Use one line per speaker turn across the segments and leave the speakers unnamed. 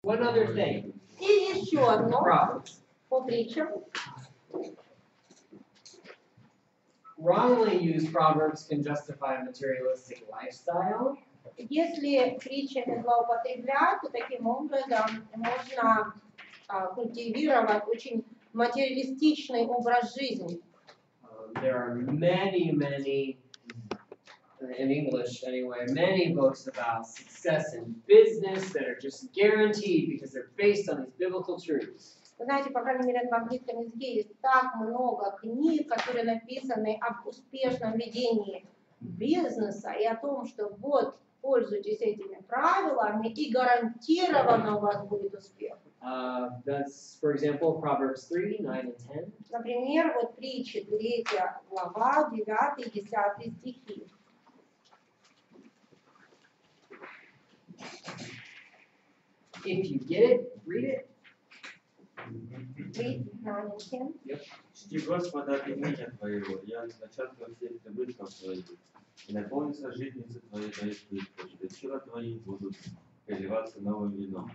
One other thing.
И еще одно по притчам.
Wrongly used proverbs can justify a materialistic lifestyle.
Если притчами злоупотреблять, то таким образом можно культивировать очень материалистичный образ жизни.
There are many, in English anyway, many books about success in business that are just guaranteed because they're based on these biblical truths.
Вы знаете, по крайней мере, в английском языке есть так много книг, которые написаны об успешном ведении бизнеса и о том, что вот, пользуйтесь этими правилами, и гарантированно у вас будет успех.
That's, for example, Proverbs 3, 9 and 10.
Например, вот притчи 3 глава, 9 и 10 стихи.
If you get it, read it.
3, 9 and 10.
Yep.
Чти Господа от имени Твоего, я начатка всех прибытков Твоих, и наполнится житницы Твоей до избытка, что силы Твои будут переливаться новым вином.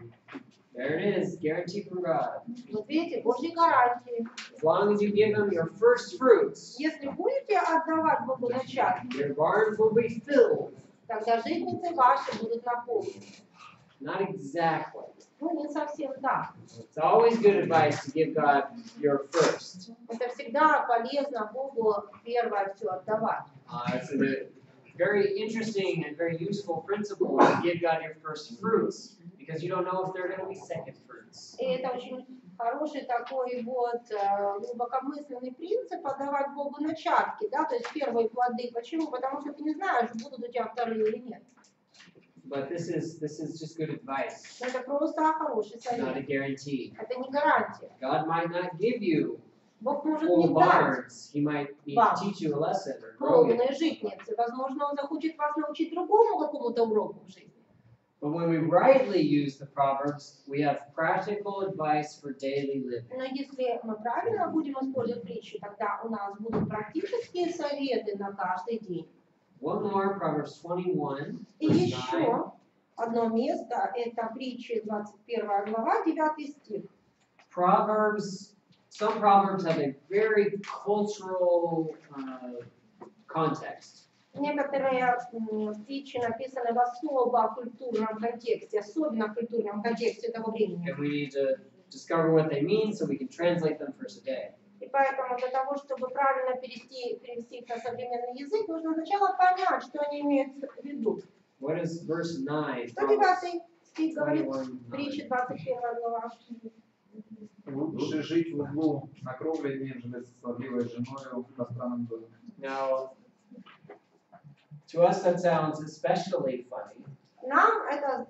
There it is, guarantee from God.
Вот видите, Божьи гарантии.
As long as you give Him your first fruits,
Если будете отдавать Богу начатки,
your barns will be filled.
тогда житницы ваши будут наполнены.
Not exactly.
Ну, не совсем так.
It's always good advice to give God your first.
Это всегда полезно Богу первое все отдавать.
It's a very interesting and very useful principle to give God your first fruits, because you don't know if there are going to be second fruits.
И это очень хороший такой вот глубокомысленный принцип отдавать Богу начатки, да, то есть первые плоды. Почему? Потому что ты не знаешь, будут у тебя вторые или нет.
But this is just good advice.
Это просто хороший
It's not a
совет.
guarantee.
Это не гарантия.
God might not give you
Бог может не
full
дать
barns. He might need to teach you a lesson or grow you.
полные житницы. Возможно, Он захочет вас научить другому какому-то уроку в жизни.
But when we rightly use the proverbs, we have practical advice for daily living.
Но если мы правильно будем использовать притчи, тогда у нас будут практические советы на каждый день.
One more, Proverbs 21,
И
verse 9.
еще одно место, это притчи 21 глава, 9 стих.
Some proverbs have a very cultural context.
Некоторые притчи написаны в особо культурном контексте, особенно в культурном контексте того времени.
And we need to discover what they mean so we can translate them for today.
И поэтому для того, чтобы правильно перевести их на современный язык, нужно сначала понять, что они имеют в виду.
What is verse 9?
Что 9 стих говорит,
21:9.
притча 21 глава.
Лучше жить в углу на кровле, нежели со сварливой женой в пространном доме.
Now, to us that sounds especially funny.
Нам это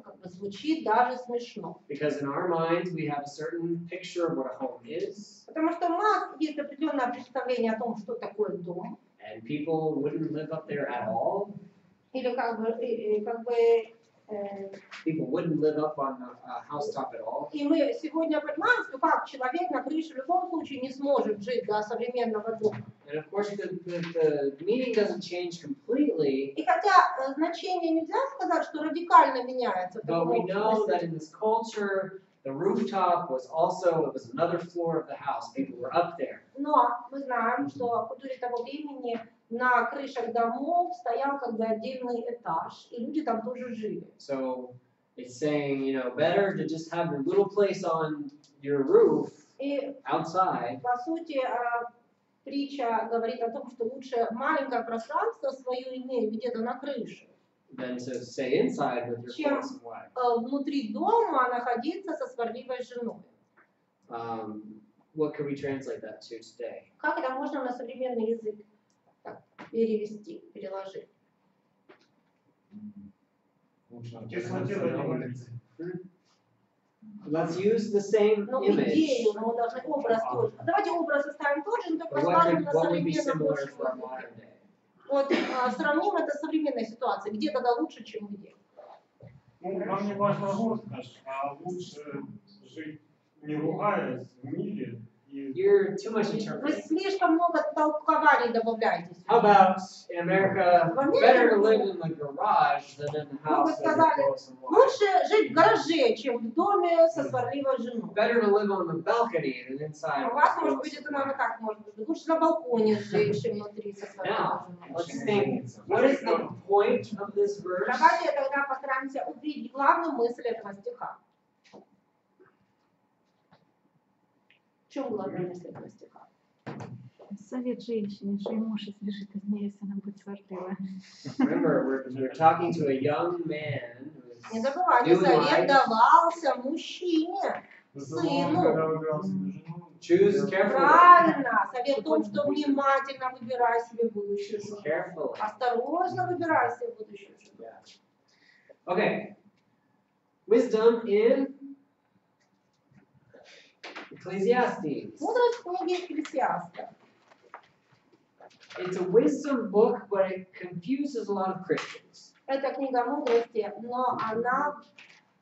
как бы звучит даже смешно.
Because in our minds we have a certain picture of what a home is.
Потому что у нас есть определенное представление о том, что такое дом.
And people wouldn't live up there at all.
Или
People wouldn't live up on a housetop at all.
и мы сегодня понимаем, что как человек на крыше в любом случае не сможет жить до современного дома.
And of course the meaning doesn't change completely.
И хотя значение нельзя сказать, что радикально меняется,
But we know that in this culture, the rooftop was another floor of the house. People were up there.
но мы знаем, что в культуре того времени на крышах домов стоял как бы отдельный этаж, и люди там тоже жили.
So it's saying, better to just have your little place on your roof
И
outside
по сути притча говорит о том, что лучше маленькое пространство свое иметь где-то на крыше,
than to stay inside with your
чем
clothes and wife.
внутри дома находиться со сварливой женой.
What can we translate that to today?
Как это можно на современный язык так перевести, переложить?
Let's use the same
Ну,
image.
идею, но мы должны образ тоже. Давайте образ оставим тот же, но только
But
сложим на
what would be
современном
similar
прошлом.
for our modern day?
Вот сравним это с современной ситуацией. Где тогда лучше, чем где?
Ну, нам не важна роскошь, а лучше жить не ругаясь в мире и
You're too much
Вы
interpreting.
слишком много толкований добавляете
How
сюда.
about in America, better to live in the garage than in the house that you're close and wide.
Лучше жить в гараже, чем в доме со сварливой женой.
Better to live on the balcony than inside.
У вас, может быть, это наверное так может быть. Лучше на балконе жить, чем внутри со сварливой
Now,
женой.
let's think, what is the point of this verse?
Давайте тогда постараемся увидеть главную мысль этого стиха. В чем главная мысль этого стиха?
Совет женщине, что и муж избежит из нее, если она будет сварливая.
Remember, we're talking to a young man who's
Не забывайте,
New
совет
life.
давался мужчине, сыну.
choose carefully.
Правильно, совет в том, что внимательно выбирай себе будущую жену.
Carefully.
Осторожно выбирай себе будущую жену.
Yeah. Okay. Wisdom in Ecclesiastes.
Мудрость книги Экклесиаста.
It's a wisdom book, but it confuses a lot of Christians.
Это книга мудрости, но она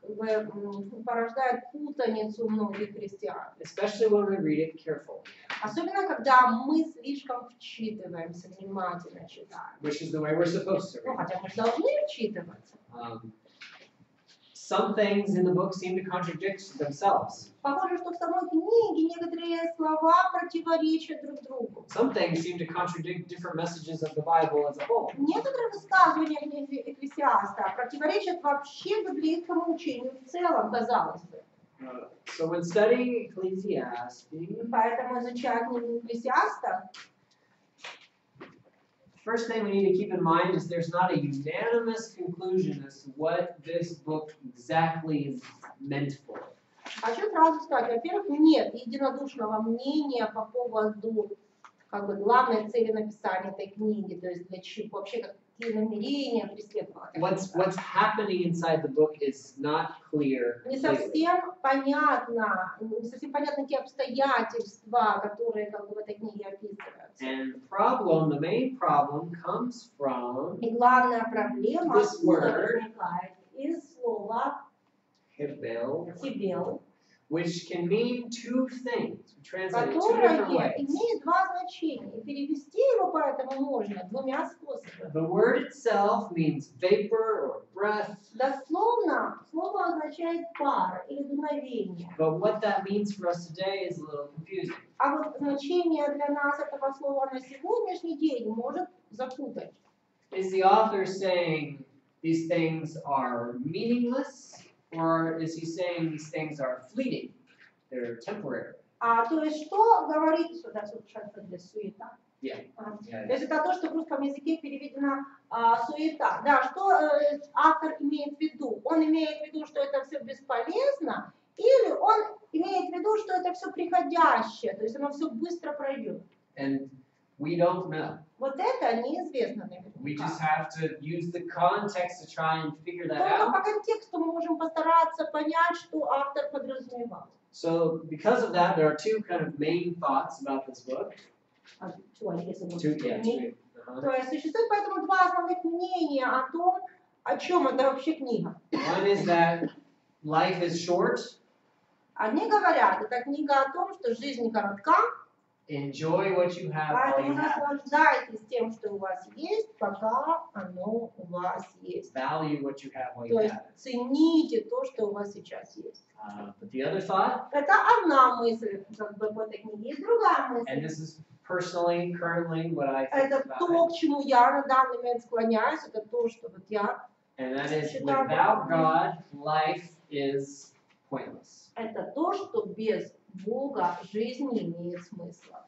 как бы, порождает путаницу у многих христиан.
Especially when we read it carefully,
Особенно, когда мы слишком вчитываемся, внимательно читаем.
which is the way we're supposed to
Ну,
read.
хотя мы же должны вчитываться.
Some things in the book seem to contradict themselves.
Похоже, что в самой книге некоторые слова противоречат друг другу.
Some things seem to contradict different messages of the Bible as a whole.
Некоторые высказывания книги Экклесиаста противоречат вообще библейскому учению в целом, казалось бы.
So when studying Ecclesiastes,
Поэтому, изучая книгу Экклесиаста,
first thing we need to keep in mind is there's not a unanimous conclusion as to what this book exactly is meant for.
хочу сразу сказать, во-первых, нет единодушного мнения по поводу как бы, главной цели написания этой книги, то есть для чего, вообще какие намерения преследовала.
What's happening inside the book is not clear.
Не
completely.
совсем понятны те обстоятельства, которые как бы, в этой книге описываются.
And the main problem comes from
И главная проблема
This word.
возникает из слова
Hebel,
«хибел»,
which can mean two things. We translate it two
которое
different ways.
имеет два значения. И перевести его поэтому можно двумя способами.
The word itself means vapor or breath,
Дословно слово означает пар или дуновение.
but what that means for us today is a little confusing.
А вот значение для нас этого слова на сегодняшний день может запутать.
Is the author saying these things are meaningless, or is he saying these things are fleeting? They're temporary.
То есть что говорит, что да, суета.
Yeah.
То есть это то, что в русском языке переведено суета. Да, что автор имеет в виду? Он имеет в виду, что это все бесполезно, или он имеет в виду, что это все приходящее, то есть оно все быстро пройдет.
And we don't know.
Вот это неизвестно
We
наверняка.
just have to use the context to try and figure that
Только
out.
по контексту мы можем постараться понять, что автор подразумевал.
So because of that, there are two kind of main thoughts about this book.
Two, если мы
Two, yeah,
говорим.
two. Uh-huh.
То есть существует поэтому два основных мнения о том, о чем это вообще книга.
One is that life is short.
Одни говорят, это книга о том, что жизнь коротка,
Enjoy what you have while
поэтому
you have.
наслаждайтесь тем, что у вас есть, пока оно у вас есть.
Value what you have while you
То есть
have it.
цените то, что у вас сейчас есть.
But the other thought,
Это одна мысль как бы, в этой книге. Есть другая
and
мысль.
this is personally, currently, what I think
Это
about
то,
it,
к чему я на данный момент склоняюсь, это то, что вот я.
and that is without God, life is pointless.
Это то, что без Бога жизнь не имеет смысла.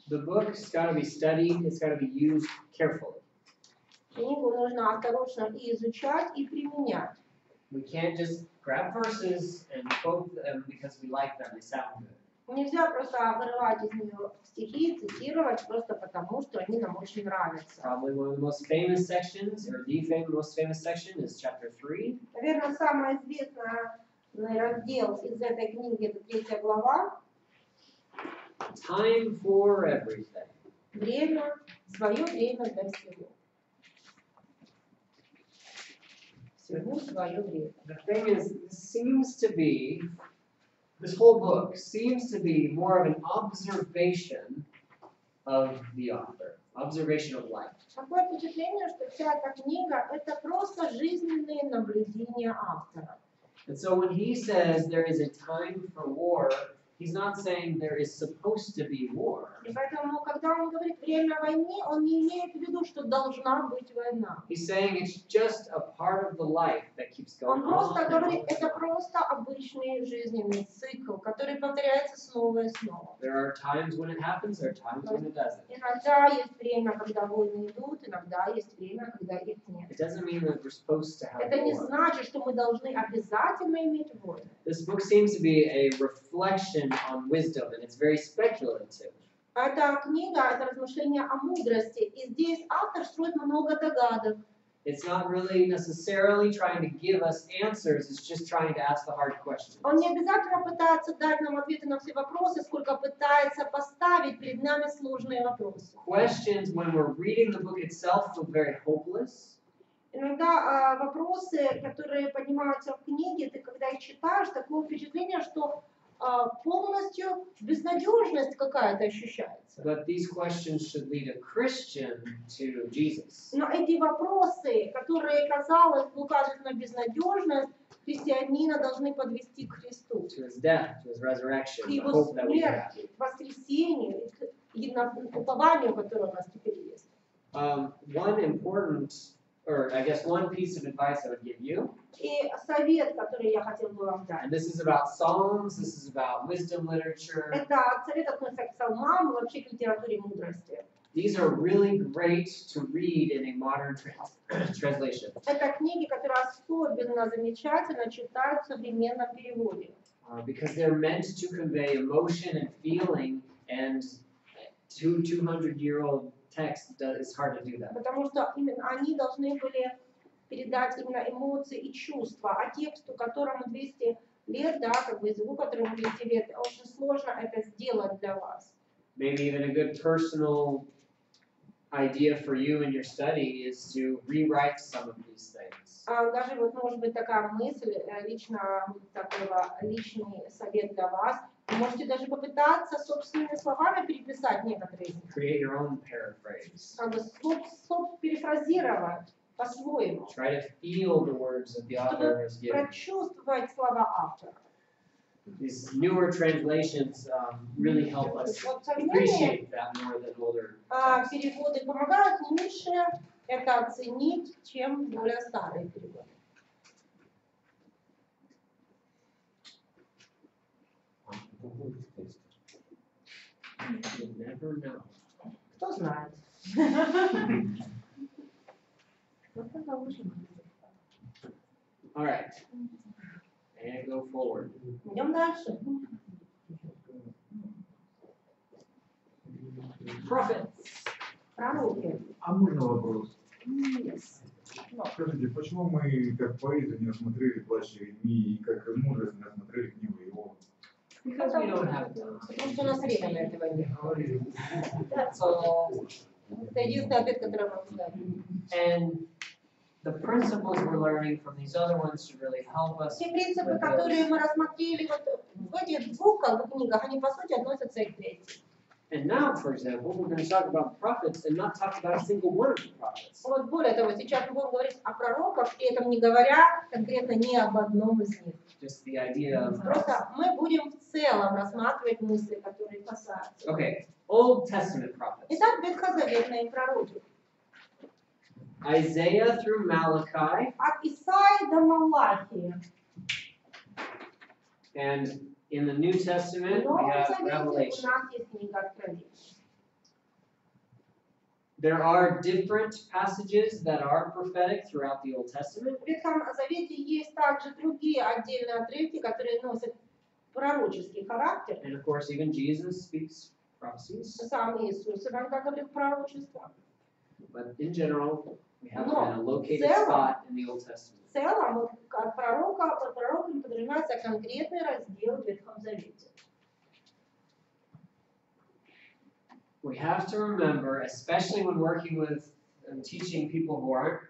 The book's got to be studied, it's got to be used carefully.
Книгу нужно осторожно и изучать, и применять.
We can't just grab verses and quote them because we like them, they sound good.
Нельзя просто вырывать из нее стихи, цитировать просто потому, что они нам очень нравятся.
Probably one of the most famous sections, or the most famous section, is chapter 3.
Наверное, самый известный раздел из этой книги, это 3 глава.
Time for everything.
Время, свое время для всего. Всему свое время.
The thing is, this whole book seems to be more of an observation of the author, observation of life.
Такое впечатление, что вся эта книга — это просто жизненные наблюдения автора.
And so when he says there is a time for war, he's not saying there is supposed to be war.
И поэтому, когда он говорит «время войны», он не имеет в виду, что должна быть война.
He's saying it's just a part of the life that keeps going
Он просто
on.
говорит, это просто обычный жизненный цикл, который повторяется снова и снова.
There are times when it happens, there are times when it doesn't.
Иногда есть время, когда войны идут, иногда есть время, когда их нет.
It doesn't mean that we're supposed to have
Это не
war.
значит, что мы должны обязательно иметь войны.
This book seems to be a reflection on wisdom, and it's very speculative.
Эта книга — это размышление о мудрости, и здесь автор строит много догадок.
It's not really necessarily trying to give us answers, it's just trying to ask the hard questions.
Он не обязательно пытается дать нам ответы на все вопросы, сколько пытается поставить перед нами сложные вопросы.
Questions, when we're reading the book itself, feel very hopeless.
Иногда вопросы, которые поднимаются в книге, ты когда их читаешь, такое впечатление, что полностью безнадежность какая-то ощущается.
But these questions should lead a Christian to Jesus.
Но эти вопросы, которые, казалось бы, указывают на безнадежность, христианина должны подвести к Христу.
To his death, to his resurrection,
К
the
его
hope that we have.
смерти, к воскресению, и к упованию, которое у нас теперь есть.
One important, or I guess one piece of advice I would give you,
И совет, который я хотел бы вам дать,
and this is about Psalms, this is about wisdom literature.
это совет относится к псалмам и вообще к литературе мудрости.
These are really great to read in a modern translation.
Это книги, которые особенно замечательно читают в современном переводе.
Because they're meant to convey emotion and feeling, and 200-year-old text is hard to do that.
Потому что именно они должны были передать именно эмоции и чувства, а тексту, которому 200 лет, да, как бы языку, которому 200 лет, очень сложно это сделать для вас.
Maybe even a good personal idea for you in your study is to rewrite some of these things.
Даже вот может быть такая мысль, личный совет для вас. Вы можете даже попытаться собственными словами переписать некоторые из них.
Create your own paraphrase.
Как бы перефразировать по-своему.
Try to feel the words that the author has given.
Прочувствовать слова автора.
These newer translations really help us appreciate that more than older.
Переводы помогают лучше это оценить, чем более старые переводы.
You never know.
Кто знает?
All right, and go forward.
Идем дальше.
Prophets.
Пророки.
А можно вопрос?
Yes.
Скажите, почему мы как поэзию не рассмотрели «Плач Иеремии» и как мудрость не рассмотрели книгу Иова?
Because we don't have time.
Потому что у нас времени этого нет.
That's all.
Это единственный ответ, который я могу дать.
And the principles we're learning from these other ones should really help us.
Все принципы,
with
которые
this.
мы рассмотрели вот в этих двух книгах, они по сути относятся и к третьей.
And now, for example, we're going to talk about prophets and not talk about a single one of the prophets.
Вот более того, сейчас мы будем говорить о пророках, и этом не говоря конкретно ни об одном из них.
Just the idea of.
Просто мы будем в целом рассматривать мысли, которые касаются.
Okay, Old Testament prophets.
Итак, ветхозаветные пророки.
Isaiah through Malachi,
От Исаии до Малахии.
and in the New
В
Testament we
Новом
have
Завете у
Revelation.
нас есть книга Откровения.
There are different passages that are prophetic throughout the Old Testament.
В Ветхом Завете есть также другие отдельные отрывки, которые носят пророческий характер.
And of course, even Jesus speaks prophecies.
Сам Иисус иногда говорил пророчество.
But in general, we have
Но
a located
в целом-
spot in the Old Testament.
В целом, вот, как под пророком подразумевается конкретный раздел в Ветхом Завете.
We have to remember, especially when working with and teaching people who aren't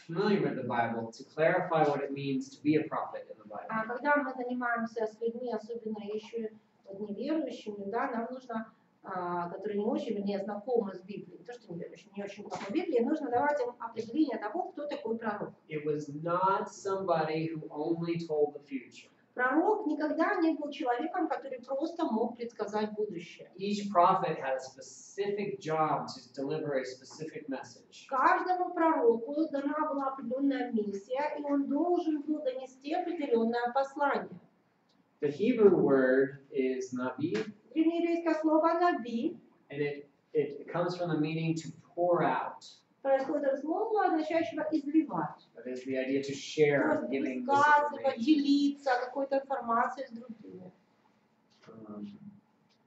familiar with the Bible to clarify what it means to be a prophet in the Bible.
А когда мы занимаемся с людьми, особенно еще вот неверующими, да, нам нужно, которые не очень, вернее, знакомы с Библией, не то, что неверующие, не очень знакомы с Библией, нужно давать им определение того, кто такой пророк.
It was not somebody who only told the future.
Пророк никогда не был человеком, который просто мог предсказать будущее.
Each prophet had a specific job to deliver a specific message.
Каждому пророку дана была определенная миссия, и он должен был донести определенное послание.
The Hebrew word is nabi,
Древнееврейское слово «наби»
and it comes from the meaning to pour out.
происходит от слова, означающего «изливать».
That is the idea to share,
То есть
giving this
высказывать,
information.
делиться какой-то информацией с другими.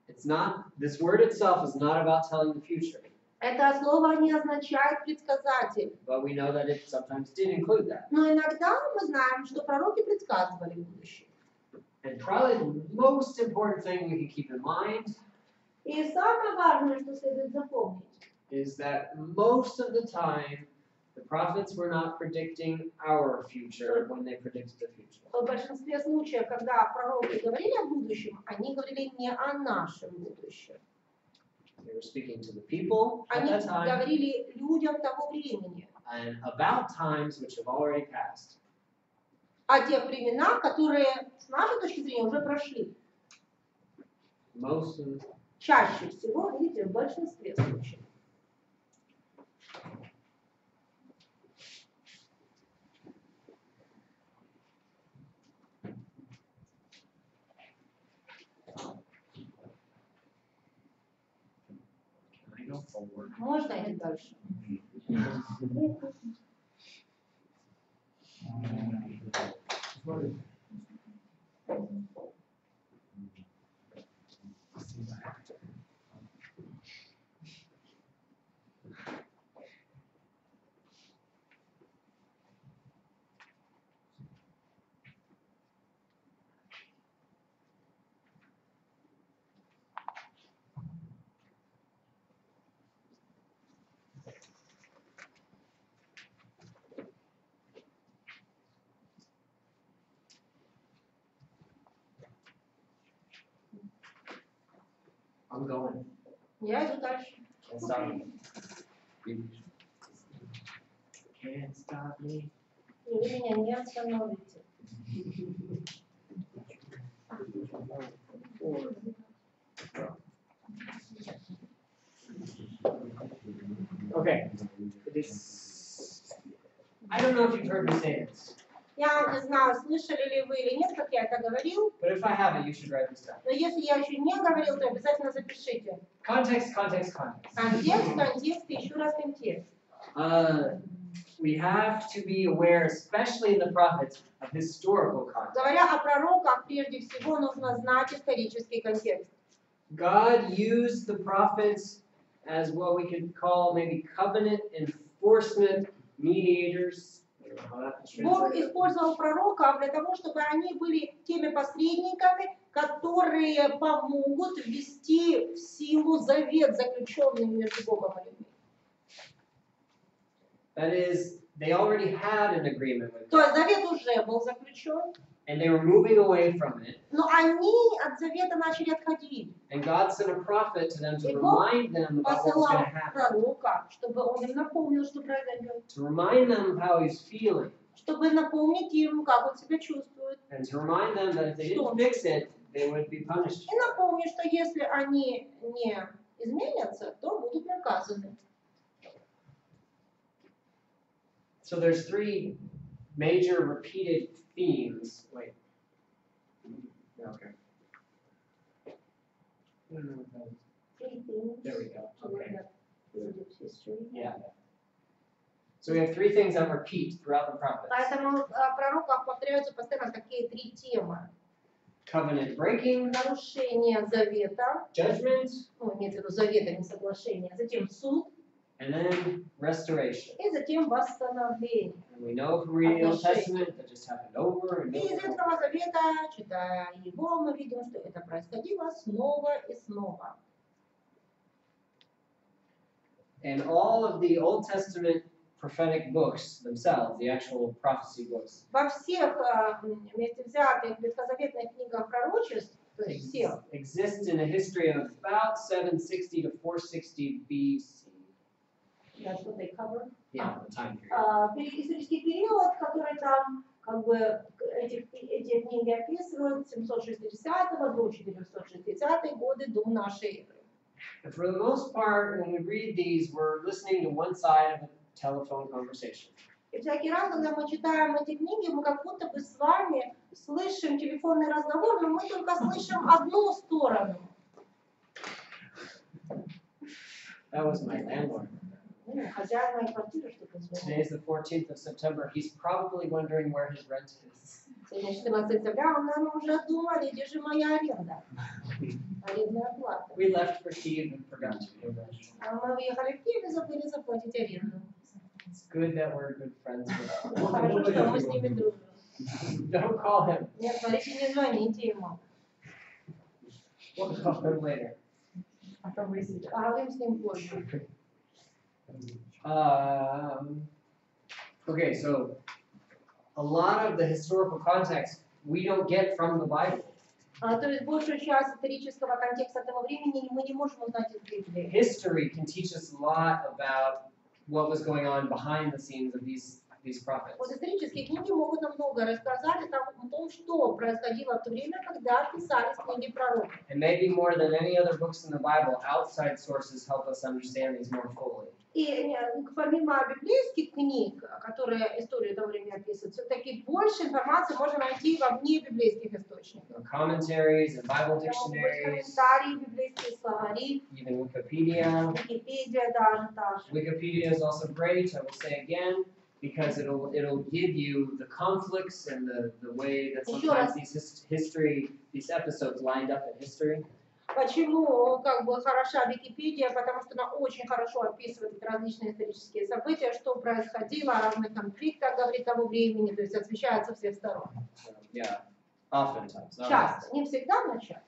It's not, this word itself is not about telling the future,
Это слово не означает предсказатель.
but we know that it sometimes did include that.
Но иногда мы знаем, что пророки предсказывали будущее.
And probably the most important thing we can keep in mind
И самое важное, что следует запомнить,
is that most of the time, the prophets were not predicting our future when they predicted the future.
в большинстве случаев, когда пророки говорили о будущем, они говорили не о нашем будущем.
They were speaking to the people at
Они
that time
говорили людям того времени,
and about times which have already passed.
о тех временах, которые с нашей точки зрения уже прошли.
Most of,
Чаще всего, видите, в большинстве случаев.
can I go forward?
Можно идти дальше?
I'm going.
Я иду дальше.
Can't stop me. Can't stop me.
И вы меня не остановите.
Okay. This, I don't know if you've heard me say this,
Я не знаю, слышали ли вы или нет, как я это говорил,
but if I haven't, you should write this down.
но если я еще не говорил, то обязательно запишите.
Context, context, context.
Контекст, контекст и еще раз контекст.
We have to be aware, especially in the prophets, of historical context.
Говоря о пророках, прежде всего нужно знать исторический контекст.
God used the prophets as what we could call maybe covenant enforcement mediators. I don't know how that is
Бог
translated.
использовал пророков для того, чтобы они были теми посредниками, которые помогут ввести в силу завет, заключенный между Богом и людьми.
That is, they already had an agreement with
То есть
God,
завет уже был заключен,
and they were moving away from it.
но они от завета начали отходить.
And God sent a prophet to them to
И Бог
remind them about what was
Посылал
going to happen,
пророка, чтобы он им напомнил, что произойдет,
to remind them of how he's feeling,
чтобы напомнить им, как он себя чувствует,
and to remind them that if they didn't fix it, they would be punished.
и напомнить, что если они не изменятся, то будут наказаны.
So there's three major repeated themes. Wait. Okay. I don't know what that is. There we go. Okay. Yeah. So we have three things that repeat throughout the prophets.
Поэтому в пророках повторяются постоянно такие три темы.
Covenant breaking,
Нарушение завета,
judgment,
ну, имеется в виду завета, не соглашение, затем суд
and then restoration.
и затем восстановление.
And we know from reading the Old Testament that just happened over and
И из
over.
Ветхого Завета, читая его, мы видим, что это происходило снова и снова.
And all of the Old Testament prophetic books themselves, the actual prophecy books,
Во всех вместе взятых ветхозаветных книгах пророчеств, то есть всех,
exist in a history of about 760 to 460 BC.
that's what they cover.
Yeah, the time period.
Исторический период, который там, как бы, эти книги описывают, с 760 до 460 годы до нашей эры.
And for the most part, when we read these, we're listening to one side of a telephone conversation.
И всякий раз, когда мы читаем эти книги, мы как будто бы с вами слышим телефонный разговор, но мы только слышим одну сторону.
That was my landlord.
Хозяин моей квартиры что-то
Today is the 14th of September. He's probably wondering where his rent is.
Сегодня 14 сентября, он, наверное, уже думали, где же моя аренда, арендная плата.
We left for Kyiv and forgot to pay rent.
А мы уехали в Киев и забыли заплатить аренду.
It's good that we're good friends with him.
Хорошо, что мы с ними дружим.
Don't call him.
Нет, смотрите, не звоните ему.
We'll call him later.
Поговорим с ним позже.
Okay, so a lot of the historical context we don't get from the Bible.
То есть большую часть исторического контекста этого времени мы не можем узнать из Библии.
History can teach us a lot about what was going on behind the scenes of these prophets.
Вот исторические книги могут нам много рассказать о том, что происходило в то время, когда писались книги пророков.
And maybe more than any other books in the Bible, outside sources help us understand these more fully.
И помимо библейских книг, которые историю того времени описывают, все-таки больше информации можно найти во вне библейских источников.
Commentaries and Bible
Это могут быть
dictionaries,
комментарии, библейские словари,
even Wikipedia.
Википедия даже та же.
Wikipedia is also great, I will say again, because it'll give you the conflicts and the way that sometimes these episodes lined up in history.
Почему как бы хороша Википедия? Потому что она очень хорошо описывает различные исторические события, что происходило, о разных конфликтах, говорит того времени, то есть освещает со всех сторон.
Yeah, oftentimes. not
Часто, не всегда, но часто.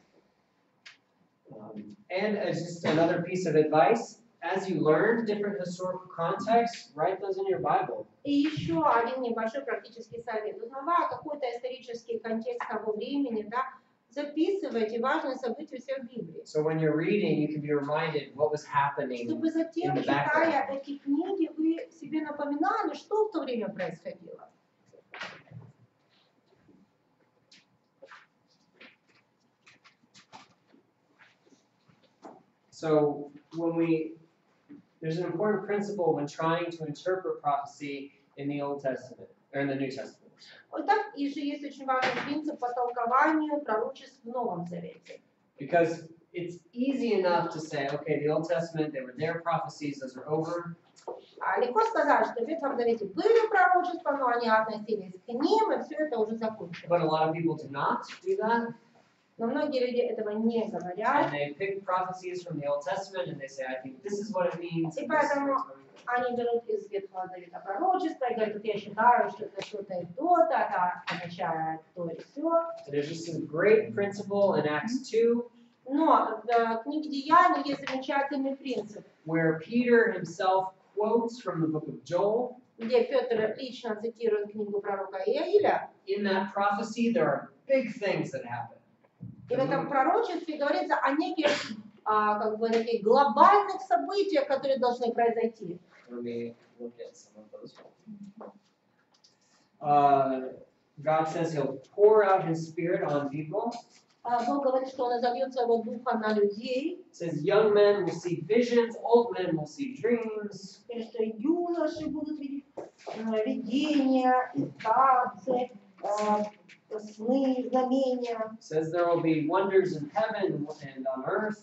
And as just another piece of advice, as you learn different historical contexts, write those in your Bible.
И еще один небольшой практический совет. Узнавая какой-то исторический контекст того времени, да, записывайте важные события всех Библии.
So when you're reading, you can be reminded what was happening.
Чтобы затем, читая эти книги, вы себе напоминали, что в то время происходило.
So there's an important principle when trying to interpret prophecy in the Old Testament, or in the New Testament.
Итак, и же есть очень важный принцип по толкованию пророчеств в Новом Завете.
Because it's easy enough to say, okay, the Old Testament, they were their prophecies, those are over.
Легко сказать, что в Ветхом Завете были пророчества, но они относились к ним, и все это уже закончилось.
But a lot of people do not do that.
Но многие люди этого не говорят.
And they pick prophecies from the Old Testament and they say, I think this is what it means.
И поэтому они берут из Ветхого Завета пророчества и говорят, я считаю, что это что-то и то-то, это означает то и все.
There's just a great principle in Acts 2.
Но в книге Деяний есть замечательный принцип,
Where Peter himself quotes from the book of Joel.
где Петр лично цитирует книгу пророка Иаиля.
In that prophecy, there are big things that happen.
И в этом пророчестве говорится о неких как бы таких глобальных событиях, которые должны произойти.
Let me look at some of those. God says He'll pour out His Spirit on people.
Бог говорит, что Он изольет своего духа на людей.
It says young men will see visions, old men will see dreams.
И что юноши будут видеть видения, и старцы, сны, знамения.
It says there will be wonders in heaven and on earth.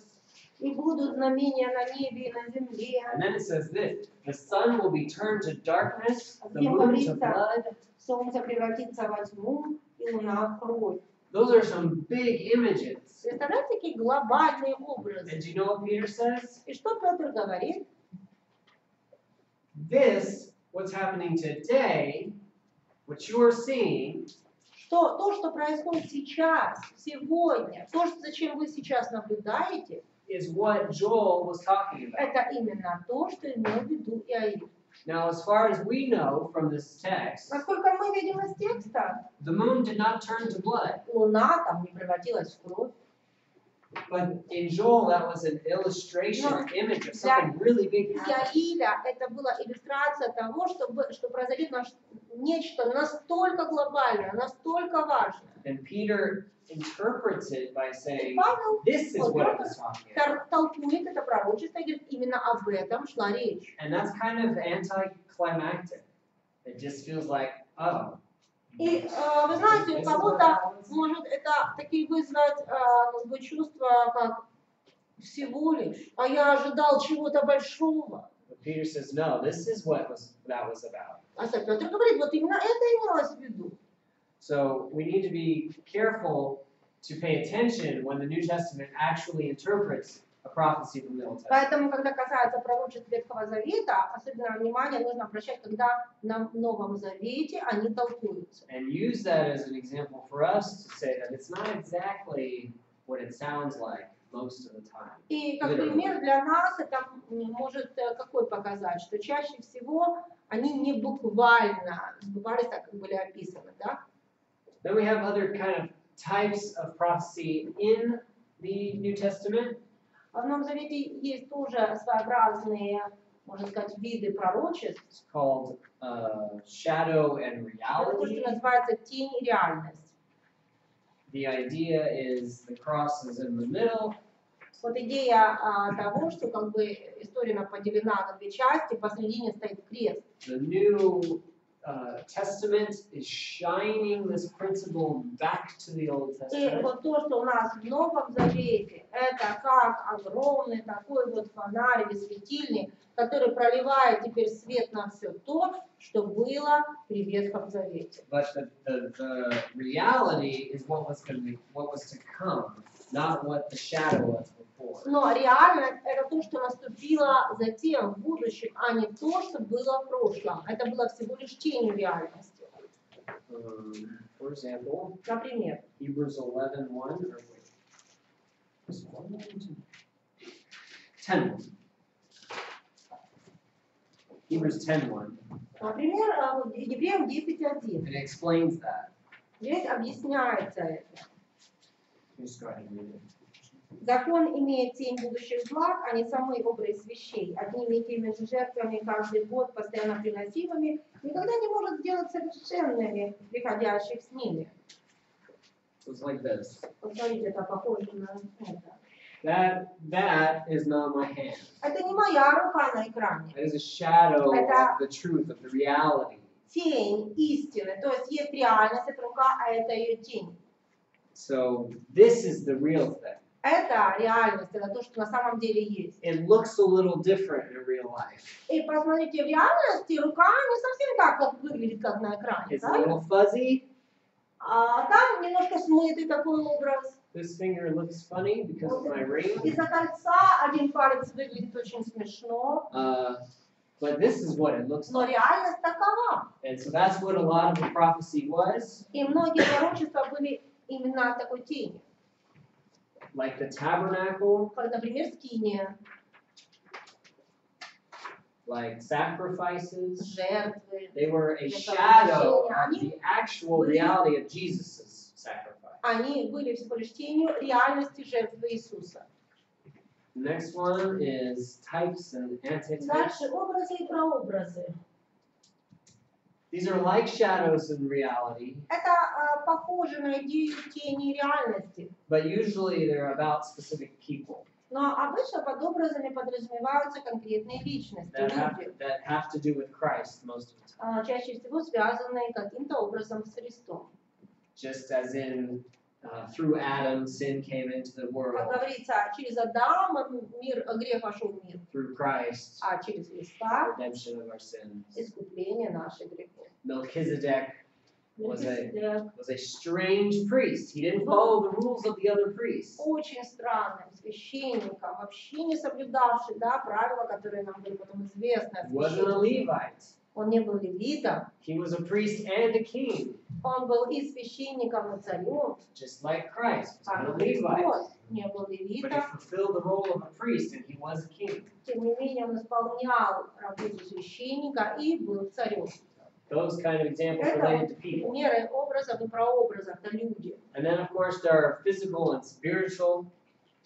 И будут знамения на небе и на земле.
And then it says this: the sun will be turned to darkness, the
Где
moon to
говорится,
blood.
солнце превратится во тьму и луна в кровь.
Those are some big images.
Представляете, какие глобальные образы?
And do you know what Peter says?
И что Петр говорит?
This, what's happening today, what you are seeing,
Что то, что происходит сейчас, сегодня, то, зачем вы сейчас наблюдаете,
is what Joel was talking about.
это именно то, что имел в виду Иаиль.
Now, as far as we know from this text,
Насколько мы видим из текста,
the moon did not turn to blood.
Луна там не превратилась в кровь.
But in Joel, that was an illustration or image of something really big happening.
Иаиля это была иллюстрация того, что произойдет нечто настолько глобальное, настолько важное.
And Peter interprets it by saying,
Павел
this is what it was talking about.
толкует это пророчество и говорит, именно об этом шла речь.
And that's kind of anticlimactic. It just feels like, oh.
И вы знаете, у кого-то может это такие вызвать как бы чувства, как всего лишь, а я ожидал чего-то большого.
But Peter says, no, this is what that was about.
А Петр говорит, вот именно это имелось в виду.
So we need to be careful to pay attention when the New Testament actually interprets a prophecy from the Old Testament.
Поэтому, когда касается пророчеств Ветхого Завета, особенное внимание нужно обращать, когда на Новом Завете они толкуются.
And use that as an example for us to say that it's not exactly what it sounds like most of the time.
И как пример для нас это может какой показать, что чаще всего они не буквально сбывались так, как были описаны, да?
Then we have other kind of types of prophecy in the New Testament.
В Новом Завете есть тоже своеобразные, можно сказать, виды пророчеств.
It's called shadow and
Это то,
reality.
что называется тень и реальность.
The idea is the cross is in the middle.
Вот идея того, что как бы история поделена на две части, посредине стоит крест.
The New Testament is shining this principle back to the Old
И
Testament.
вот то, что у нас в Новом Завете, это как огромный такой вот фонарь или светильник, который проливает теперь свет на все то, что было при Ветхом Завете.
But the reality is what was to come, not what the shadow was before.
Но реальность это то, что наступило затем, в будущем, а не то, что было в прошлом. Это было всего лишь тенью реальности.
For example,
Например,
Hebrews 11:1 or wait. Was it 1 or 2? 10:1. Hebrews 10:1.
например, Евреям 10:1.
It explains that.
Здесь объясняется это.
Just go ahead and read it.
Закон имеет тень будущих благ, а не самый образ вещей. Одними и теми же жертвами каждый год, постоянно приносимыми, никогда не может сделать совершенными приходящих с ними.
So it's like this.
Посмотрите, это похоже на это.
That is not my hand.
Это не моя рука на экране.
That is a shadow
Это
of the truth, of the reality.
Тень истины. То есть есть реальность, это рука, а это ее тень.
So this is the real thing.
Это реальность, это то, что на самом деле есть.
It looks a little different in real life.
И посмотрите, в реальности рука не совсем так, как выглядит, как на экране.
It's a
Правильно?
little fuzzy.
А там немножко смытый такой образ.
This finger looks funny because of my ring.
Из-за кольца один палец выглядит очень смешно,
But this is what it looks
но
like.
реальность такова.
And so that's what a lot of the prophecy was.
И многие пророчества были именно такой тенью.
Like the tabernacle,
Как, например, скиния,
like sacrifices.
жертвы.
They were a shadow of the actual reality of Jesus' sacrifice.
Они были всего лишь тенью реальности жертвы Иисуса.
Next one is types and antitypes.
Дальше образы и прообразы.
These are like shadows in reality,
Это похоже на идею тени реальности.
but usually they're about specific people
Но обычно под образами подразумеваются конкретные личности, люди,
that have to do with Christ most of the time.
чаще всего связанные каким-то образом с Христом.
Just as in through Adam, sin came into the
Как
world.
говорится, через Адама грех вошел в мир,
Through Christ,
а через Христа
redemption of our sins.
искупление наших грехов.
Melchizedek was
Мельхиседек
a strange priest. He didn't follow the rules of the other priests.
очень странным священником, вообще не соблюдавший правила, которые нам были потом известны.
He wasn't a Levite.
Он не был левитом.
He was a priest and a king,
Он был и священником, и царем.
just like Christ. He was
Как
not a
Христос
Levite,
не был
but he
левитом.
fulfilled the role of a priest and he was a king.
Тем не менее, он исполнял работу священника и был царем.
Those kind of examples
Это
related to people.
примеры образов и прообразов, это люди.
And then, of course, there are physical and spiritual.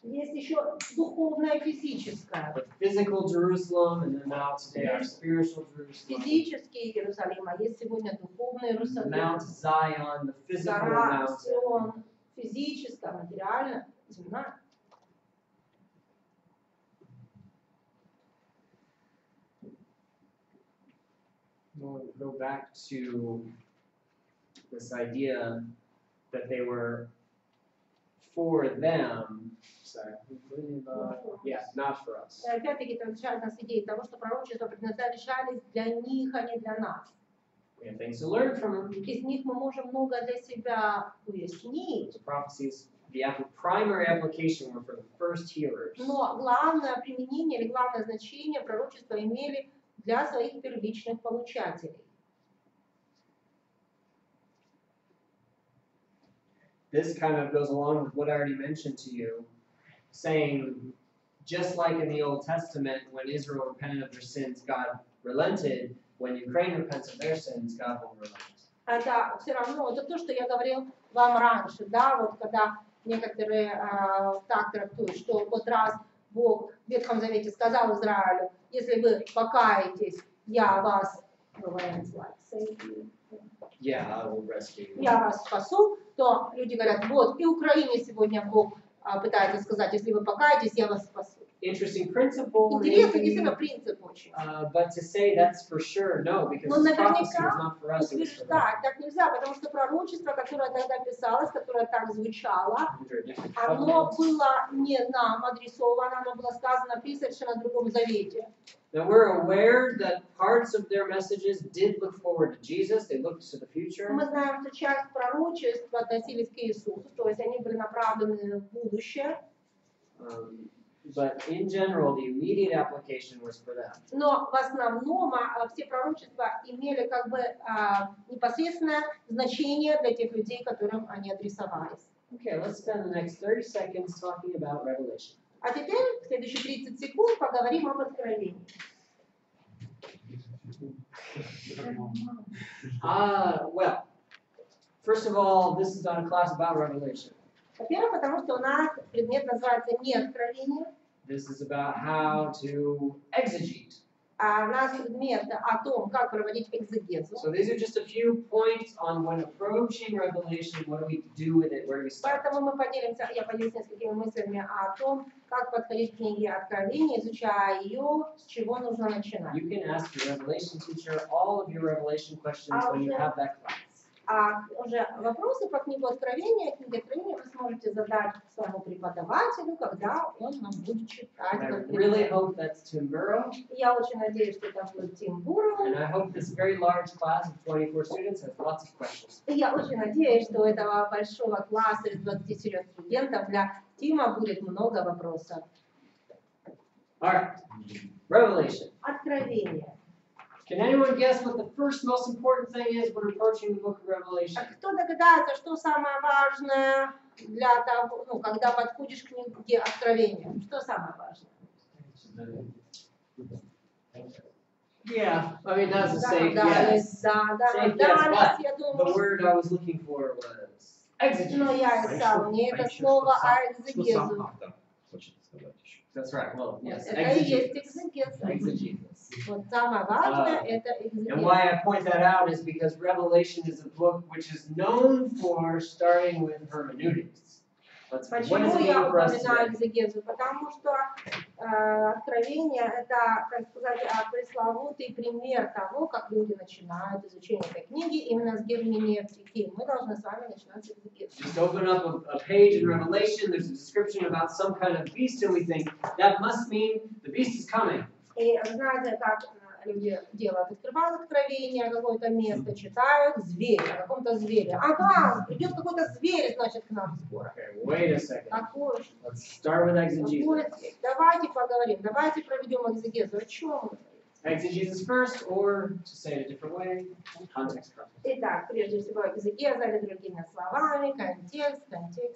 Есть еще духовное и физическое.
The physical Jerusalem, and then now today our spiritual Jerusalem.
Физический Иерусалим, а есть сегодня духовный Иерусалим.
Mount Zion, the physical
Гора,
mountain.
Сион, физическое, материально, земная.
We'll go back to this idea that they were for them. Sorry, yeah, not for us.
И опять-таки это возвращает нас к идее того, что пророчества предназначались для них, а не для нас.
We have things to learn from them.
Из них мы можем много для себя уяснить.
The prophecies, the primary application were for the first hearers.
Но главное применение или главное значение пророчества имели для своих первичных получателей.
This kind of goes along with what I already mentioned to you, saying, just like in the Old Testament, when Israel repented of their sins, God relented. When Ukraine repents of their sins, God will relent.
Это все равно, это то, что я говорил вам раньше, да, вот когда некоторые так трактуют, что вот раз Бог в Ветхом Завете сказал Израилю, если вы покаетесь, я вас,
Yeah, I will rescue you.
я вас спасу, то люди говорят, вот и Украине сегодня Бог пытается сказать, если вы покаетесь, я вас спасу.
Interesting principle.
Интересный действительно принцип очень.
But to say that's for sure, no, because
Но
this prophecy was
наверняка
not for us, it was for them.
утверждать так нельзя, потому что пророчество, которое тогда писалось, которое так звучало,
Under a different
оно
covenant.
было не нам адресовано, оно было сказано при совершенно другом завете.
Now we're aware that parts of their messages did look forward to Jesus, they looked to the future.
Мы знаем, что часть пророчеств относились к Иисусу, то есть они были направлены в будущее,
But in general, the immediate application was for them.
но в основном все пророчества имели как бы непосредственное значение для тех людей, которым они адресовались.
Okay, let's spend the next 30 seconds talking about Revelation.
А теперь, в следующие 30 секунд, поговорим об откровении.
Well, first of all, this is not a class about Revelation.
Во-первых, потому что у нас предмет называется не откровение,
This is about how to exegete.
а у нас предмет о том, как проводить экзегезу.
So these are just a few points on when approaching Revelation, what do we do with it, where do we start?
Поэтому мы поделимся, я поделюсь несколькими мыслями о том, как подходить к книге Откровения, изучая ее, с чего нужно начинать.
You can ask your Revelation teacher all of your Revelation questions when you have that class.
А уже вопросы по книге Откровения вы сможете задать своему преподавателю, когда он нам будет читать.
And I really hope that's Tim Burrow.
Я очень надеюсь, что это будет Тим Бурроу.
And I hope this very large class of 24 students has lots of questions.
И я очень надеюсь, что у этого большого класса из 24 студентов для Тима будет много вопросов.
All right, Revelation.
Откровение.
Can anyone guess what the first most important thing is when approaching the book of Revelation?
А кто догадается, что самое важное для того, когда подходишь к книге Откровения? Что самое важное?
Yeah, I mean, that's a safe
Догадались,
yes.
да,
Safe
догадались,
yes,
я
but the
думаю,
word I was looking for was exegete.
но я искал не это слово, а экзегезу.
That's right, well, yes,
Это и есть
exegete.
экзегез.
Exegete.
Вот самое важное это
And
экзегез.
why I point that out is because Revelation is a book which is known for starting with hermeneutics. What does
Почему
it
я
mean for us
упоминаю
today?
экзегезу? Потому что Откровение это, так сказать, пресловутый пример того, как люди начинают изучение этой книги именно с герменевтики. Мы должны с вами начинать с экзегеза.
Just open up a page in Revelation, there's a description about some kind of beast, and we think, that must mean the beast is coming.
И знаете, как люди делают? Открывают Откровение, какое-то место, читают зверь, о каком-то звере. Ага, придет какой-то зверь, значит, к нам скоро.
Okay, wait a second.
Какой же?
Let's start with exegesis.
Давайте поговорим, давайте проведем экзегезу. О чем?
exegesis first, or to say it a different way, context.
Итак, прежде всего экзегеза, или другими словами, контекст,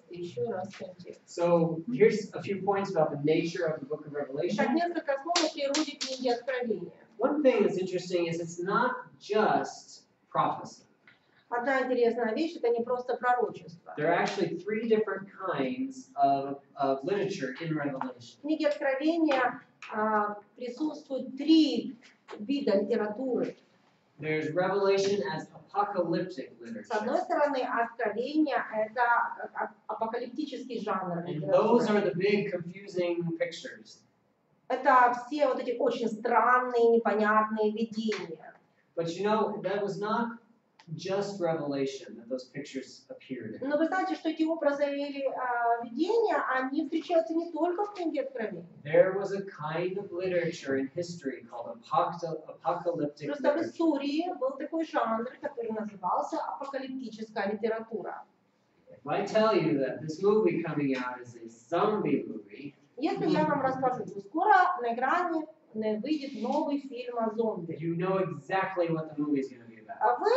и еще раз контекст.
So here's a few points about the nature of the book of
Итак,
Revelation.
несколько слов о природе книги Откровения.
One thing that's interesting is it's not just prophecy.
Одна интересная вещь, это не просто пророчество.
There are actually three different kinds of literature in Revelation.
В книге Откровения присутствуют три вида литературы.
There's Revelation as apocalyptic
С одной
literature.
стороны, Откровение – это апокалиптический жанр
And those
литературы.
are the big confusing pictures.
Это все вот эти очень странные, непонятные видения.
But you know, that was not just Revelation that those pictures appeared in.
Но вы знаете, что эти образы или видения, они встречаются не только в книге Откровения.
There was a kind of literature in history called apocalyptic
Просто в
literature.
истории был такой жанр, который назывался апокалиптическая литература.
If I tell you that this movie coming out is a zombie movie,
Если я вам расскажу, что скоро на экране выйдет новый фильм о зомби,
you know exactly what the movie is going to be about.
а вы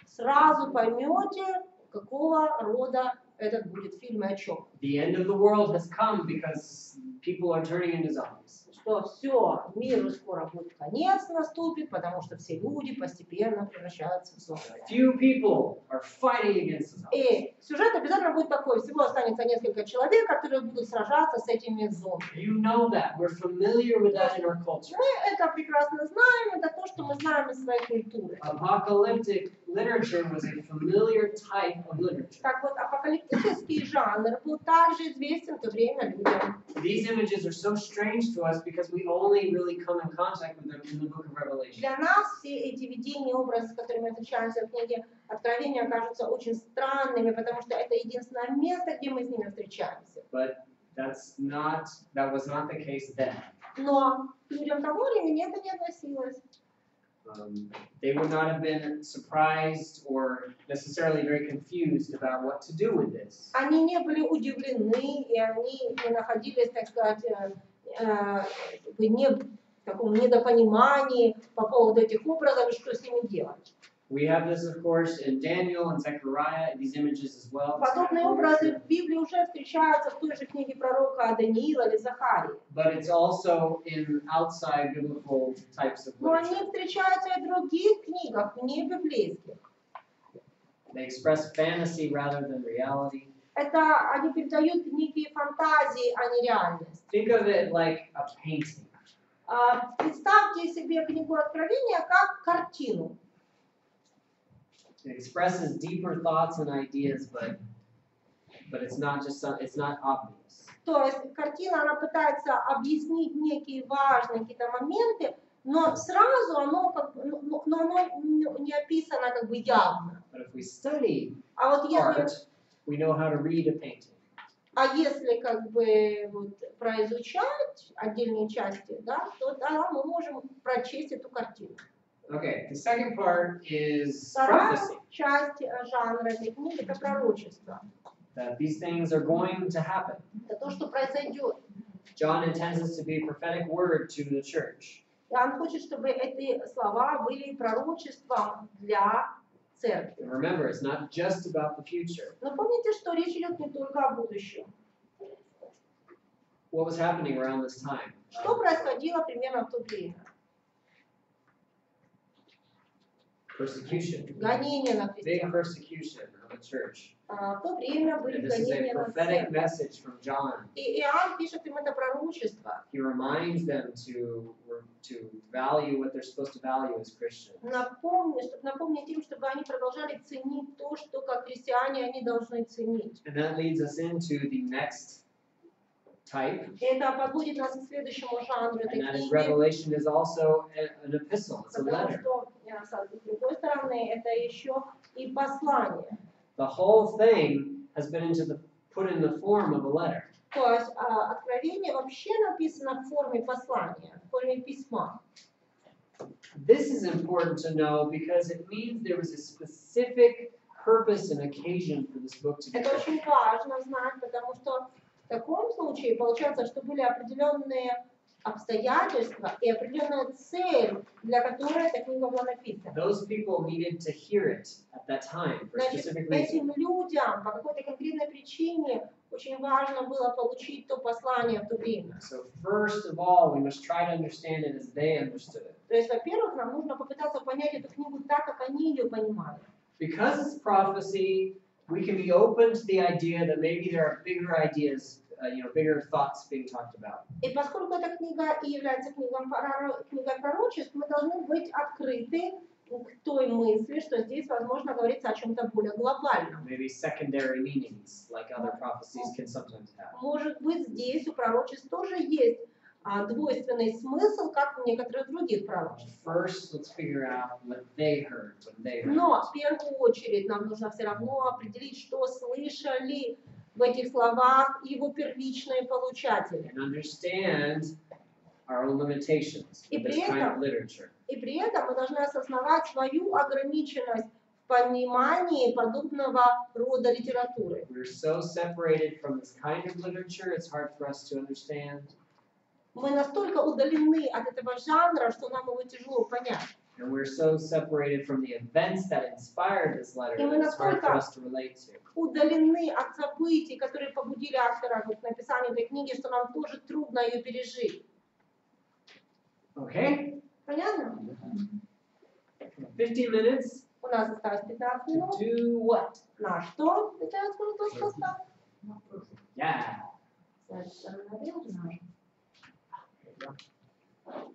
сразу поймете, какого рода этот будет фильм и о чем.
The end of the world has come because people are turning into zombies.
Что все, миру скоро будет конец наступит, потому что все люди постепенно превращаются в зомби.
Few people are fighting against the zombies.
И сюжет обязательно будет такой. Всего останется несколько человек, которые будут сражаться с этими зомби.
You know that. We're familiar with that in our culture.
Мы это прекрасно знаем, это то, что мы знаем из своей культуры.
Apocalyptic literature was a familiar type of literature.
Так вот, апокалиптический жанр был также известен в то время людям.
These images are so strange to us because we only really come in contact with them in the book of Revelation.
Для нас все эти видения, образы, с которыми встречаемся в книге Откровения, кажутся очень странными, потому что это единственное место, где мы с ними встречаемся.
But that was not the case then.
Но к людям того времени это не относилось.
They would not have been surprised or necessarily very confused about what to do with this.
Они не были удивлены, и они не находились, так сказать, в таком недопонимании по поводу этих образов и что с ними делать.
We have this, of course, in Daniel and Zechariah, these images as well.
Подобные образы в Библии уже встречаются в той же книге пророка Даниила или Захарии.
But it's also in outside biblical types of
Но они
literature.
встречаются и в других книгах, не библейских.
They express fantasy rather than reality.
Это они передают некие фантазии, а не реальность.
Think of it like a painting.
Представьте себе книгу Откровения как картину.
It expresses deeper thoughts and ideas, but it's not obvious.
То есть картина, она пытается объяснить некие важные какие-то моменты, но сразу оно не описано как бы явно.
But if we study
А вот если,
art, we know how to read a painting.
если как бы вот произучать отдельные части, да, то да, мы можем прочесть эту картину.
Okay, the second part is
Вторая
prophecy.
часть жанра этой книги – это пророчество.
That these things are going to happen.
Это то, что произойдет.
John intends this to be a prophetic word to the church.
И он хочет, чтобы эти слова были пророчеством для церкви.
And remember, it's not just about the future.
Но помните, что речь идет не только о будущем.
What was happening around this time?
Что происходило примерно в то время?
Persecution.
Гонения на
Big
христиан.
persecution of the church.
В то время были
And this is a
гонения на
prophetic
церковь.
message from John.
И Иоанн пишет им это пророчество.
He reminds them to value what they're supposed to value as Christians.
Напомнить им, чтобы они продолжали ценить то, что как христиане они должны ценить.
And that leads us into the next type.
И это подводит нас к следующему жанру этой
And that is
книги.
Revelation is also an epistle. It's a
Потому
letter.
что, с другой стороны, это еще и послание.
The whole thing has been put in the form of a letter.
То есть Откровение вообще написано в форме послания, в форме письма.
This is important to know because it means there was a specific purpose and occasion for this book to be
Это
written.
очень важно знать, потому что в таком случае получается, что были определенные обстоятельства и определенная цель, для которой эта книга была написана.
Those people needed to hear it at that time for a
Значит,
specific reason.
этим людям по какой-то конкретной причине очень важно было получить то послание в то время.
So first of all, we must try to understand it as they understood it.
То есть, во-первых, нам нужно попытаться понять эту книгу так, как они ее понимали.
Because it's prophecy, we can be open to the idea that maybe there are bigger ideas, bigger thoughts being talked about.
И поскольку эта книга и является книгой пророчеств, мы должны быть открыты к той мысли, что здесь, возможно, говорится о чем-то более глобальном.
Maybe secondary meanings, like other prophecies can sometimes have.
Может быть, здесь у пророчеств тоже есть двойственный смысл, как в некоторых других пророчествах.
First, let's figure out what they heard when they heard.
Но в первую очередь нам нужно все равно определить, что слышали в этих словах его первичные получатели.
And understand our own limitations with this kind of literature.
И при этом мы должны осознавать свою ограниченность в понимании подобного рода литературы.
We're so separated from this kind of literature, it's hard for us to understand.
Мы настолько удалены от этого жанра, что нам его тяжело понять.
And we're so separated from the events that inspired this letter that it's hard for us to relate to.
Удалены от событий, которые побудили автора к написанию этой книги, что нам тоже трудно ее пережить.
Okay?
Понятно?
15 minutes
У нас осталось 15
to
минут.
do what?
На что? 15 минут у нас осталось.
Yeah.
Значит,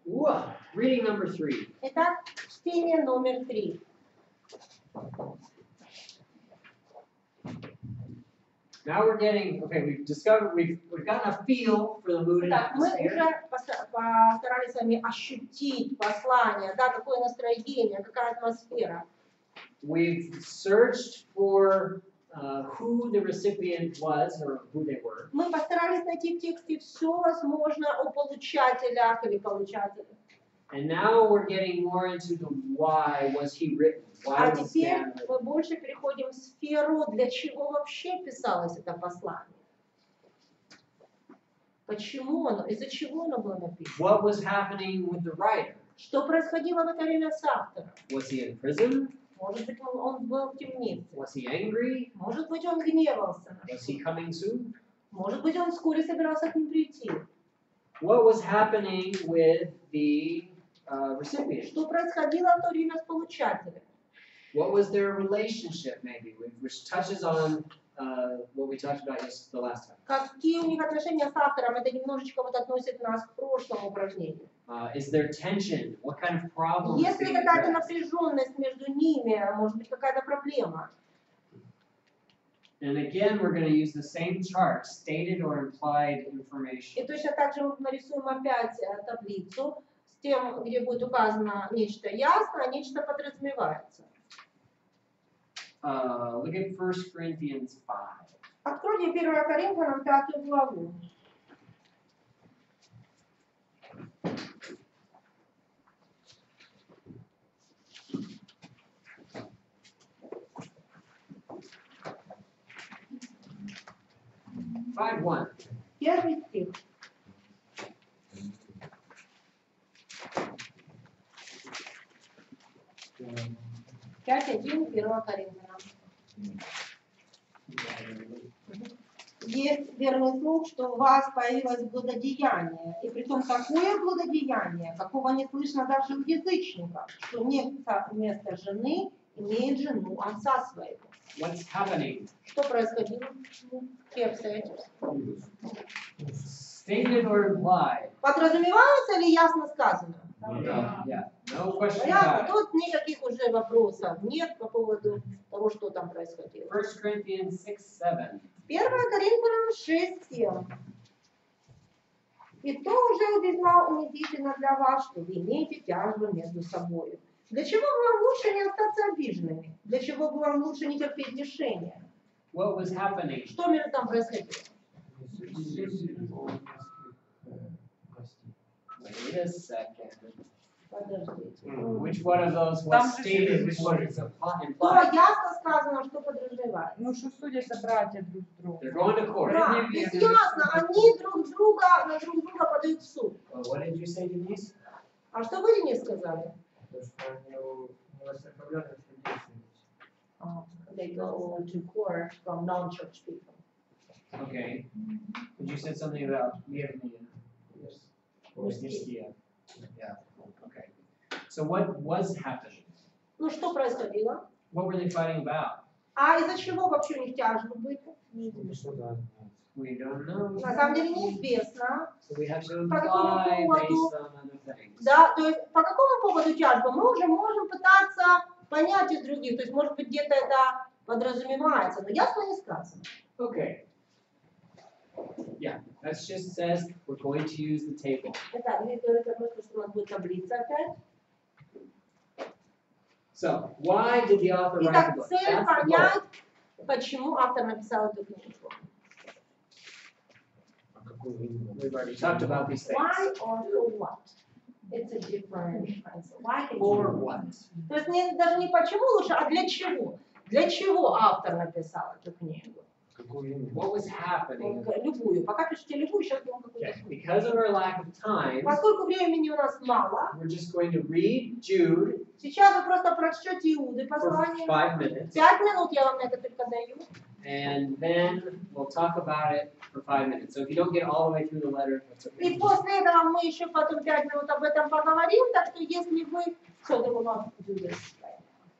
Whoa. Reading number 3.
итак, чтение номер 3.
Now we're getting, okay, we've gotten a feel for the mood and
Итак, мы
atmosphere.
уже постарались с вами ощутить послание, да, какое настроение, какая атмосфера.
We've searched for who the recipient was or who they were.
Мы постарались найти в тексте все возможное о получателях или получателях.
And now we're getting more into the why was he written? Why
А
was
теперь
Dan written?
мы больше переходим в сферу, для чего вообще писалось это послание. Почему оно, из-за чего оно было написано?
What was happening with the writer?
Что происходило в это время с автором?
Was he in prison?
Может быть, он был в темнице.
Was he angry?
Может быть, он гневался на
Was
что-то.
he coming soon?
Может быть, он вскоре собирался к ним прийти.
What was happening with the recipient?
Что происходило в то время с получателем?
What was their relationship, maybe, which touches on what we talked about just the last time?
Какие у них отношения с автором? Это немножечко вот относит нас к прошлому упражнению.
Is there tension? What kind of problems?
Есть ли
being
какая-то
addressed?
напряженность между ними? Может быть, какая-то проблема?
And again, we're going to use the same chart, stated or implied information.
И точно так же мы нарисуем опять таблицу с тем, где будет указано нечто ясно, а нечто подразумевается.
Look at 1 Corinthians 5.
Откройте 1 Коринфянам 5 главу.
Five one.
Первый стих. Пять один 1 Коринфянам. Есть верный слух, что у вас появилось благодеяние, и притом такое благодеяние, какого не слышно даже у язычников, что некто вместо жены имеет жену отца своего.
What's happening?
Что происходило? Какие обстоятельства?
Stated or implied?
Подразумевается ли ясно сказано?
Yeah. No question
Понятно,
about it.
тут никаких уже вопросов нет по поводу того, что там происходило.
1 Corinthians 6:7.
1 Коринфянам 6:7. И то уже весьма унизительно для вас, что вы имеете тяжбу между собой. Для чего бы вам лучше не остаться обиженными? Для чего бы вам лучше не терпеть лишения?
What was happening?
Что между там происходило?
Wait a second.
Подождите.
Which one of those was
Там же
stated, which one is
То
implied?
ясно сказано, что подразумевает.
Ну, что судятся братья друг с другом.
They're going to court.
Да, здесь ясно, они друг друга на друг друга подают в суд.
Well, what did you say, Denise?
А что вы не сказали? They go to court from non-church people.
Okay. But you said something about мирные. Yes. Or мирские. Yeah. Okay. So what was happening?
Ну что происходило?
What were they fighting about?
А из-за чего вообще у них тяжбы были?
We don't know.
На самом деле неизвестно.
So we have to
По какому
imply
поводу?
based on other things.
Да, то есть по какому поводу тяжба? Мы уже можем пытаться понять из других. То есть может быть где-то это подразумевается, но ясно не сказано.
Okay. Yeah, that just says we're going to use the table.
Итак, здесь говорится просто, что у нас будет таблица опять.
So, why did the author write the
Итак,
book?
цель
That's the goal.
понять, почему автор написал эту книгу.
We've already talked about these things.
Why or for what? It's a different answer. Why can
For
you-
what?
То есть даже не почему лучше, а для чего? Для чего автор написал эту книгу?
What was happening?
Любую. Пока пишите любую, сейчас будем какую-то
Okay.
книгу.
Because of our lack of time,
Поскольку времени у нас мало,
we're just going to read Jude
сейчас вы просто прочтете Иуды
for
послание.
5 minutes,
5 минут я вам это только даю.
and then we'll talk about it for 5 minutes. So if you don't get all the way through the letter, that's okay.
И после этого мы еще потом 5 минут об этом поговорим. Так что если вы... Что ты можешь делать?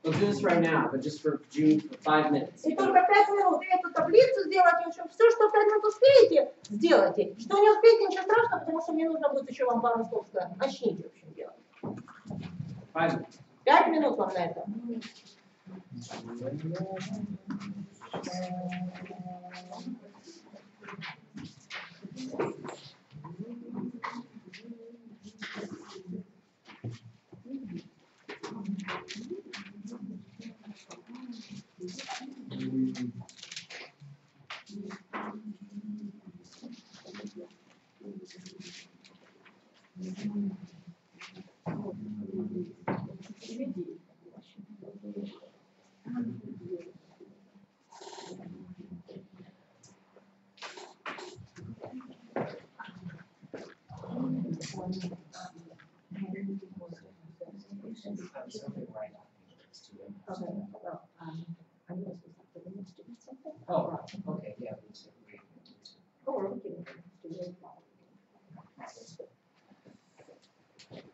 We'll do this right now, but just for Jude for 5 minutes.
И только 5 минут. И эту таблицу сделать, в общем, все, что 5 минут успеете, сделайте. Что не успеете, ничего страшного, потому что мне нужно будет еще вам пару слов сказать. Начните, в общем, делать.
5 minutes.
5 минут вам на это.
Oh, okay, yeah, me too.